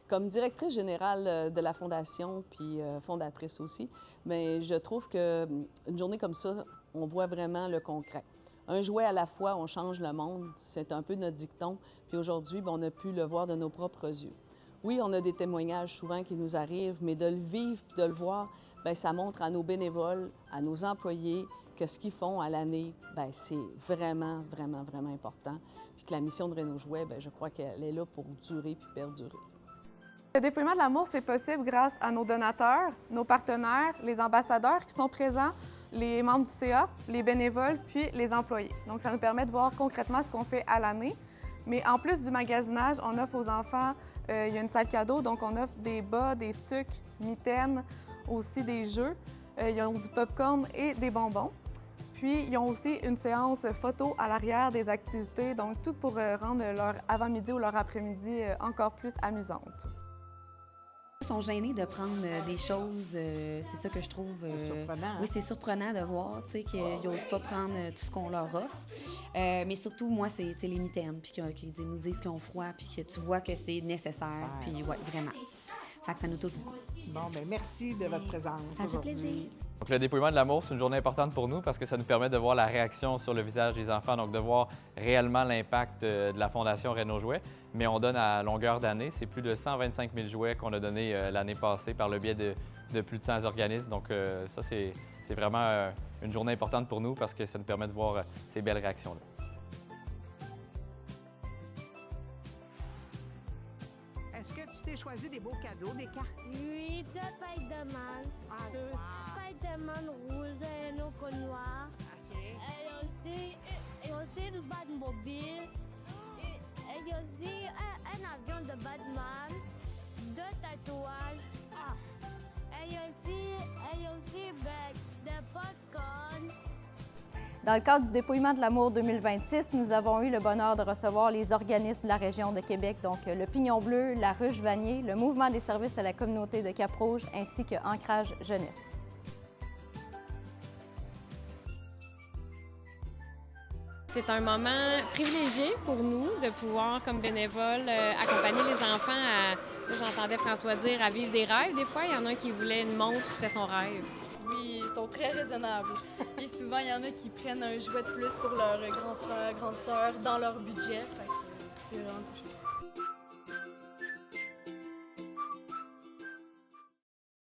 Comme directrice générale de la Fondation, puis fondatrice aussi, mais je trouve qu'une journée comme ça, on voit vraiment le concret. Un jouet à la fois, on change le monde, c'est un peu notre dicton, puis aujourd'hui, on a pu le voir de nos propres yeux. Oui, on a des témoignages souvent qui nous arrivent, mais de le vivre puis de le voir, bien, ça montre à nos bénévoles, à nos employés, que ce qu'ils font à l'année, bien, c'est vraiment, vraiment, vraiment important. Puis que la mission de Réno Jouet, bien, je crois qu'elle est là pour durer puis perdurer. Le déploiement de l'amour, c'est possible grâce à nos donateurs, nos partenaires, les ambassadeurs qui sont présents, les membres du CA, les bénévoles, puis les employés. Donc, ça nous permet de voir concrètement ce qu'on fait à l'année. Mais en plus du magasinage, on offre aux enfants, il y a une salle cadeau, donc on offre des bas, des tucs, mitaines, aussi des jeux. Ils ont du popcorn et des bonbons. Puis, ils ont aussi une séance photo à l'arrière des activités, donc tout pour rendre leur avant-midi ou leur après-midi encore plus amusante. Ils sont gênés de prendre des choses, c'est ça que je trouve... C'est surprenant. Hein? Oui, c'est surprenant de voir, tu sais, qu'ils n'osent pas prendre tout ce qu'on leur offre. Mais surtout, moi, c'est les mitaines, puis qu'ils nous disent qu'ils ont froid, puis que tu vois que c'est nécessaire, puis ouais, vraiment. Fait que ça nous touche beaucoup. Bon, bien, merci de votre présence aujourd'hui. Donc, le dépouillement de l'amour, c'est une journée importante pour nous parce que ça nous permet de voir la réaction sur le visage des enfants, donc de voir réellement l'impact de la Fondation Réno Jouet. Mais on donne à longueur d'année. C'est plus de 125 000 jouets qu'on a donnés l'année passée par le biais de plus de 100 organismes. Donc, ça, c'est vraiment une journée importante pour nous parce que ça nous permet de voir ces belles réactions-là. Est-ce que tu t'es choisi des beaux cadeaux, des cartes? Oui, c'est Spider-Man. Spider-Man rouge et un autre noir. OK. Et aussi le Batmobile. Et aussi un avion de Batman. 2 tatouages. Et aussi des popcorn. Dans le cadre du dépouillement de l'amour 2026, nous avons eu le bonheur de recevoir les organismes de la région de Québec, donc le Pignon Bleu, la Ruche Vanier, le Mouvement des services à la communauté de Cap-Rouge ainsi que Ancrage Jeunesse. C'est un moment privilégié pour nous de pouvoir, comme bénévole, accompagner les enfants à, là, j'entendais François dire, à vivre des rêves. Des fois, il y en a un qui voulait une montre, c'était son rêve. Oui, ils sont très raisonnables. Et souvent, il y en a qui prennent un jouet de plus pour leur grand frère, grande sœur dans leur budget. Fait que c'est vraiment touchant.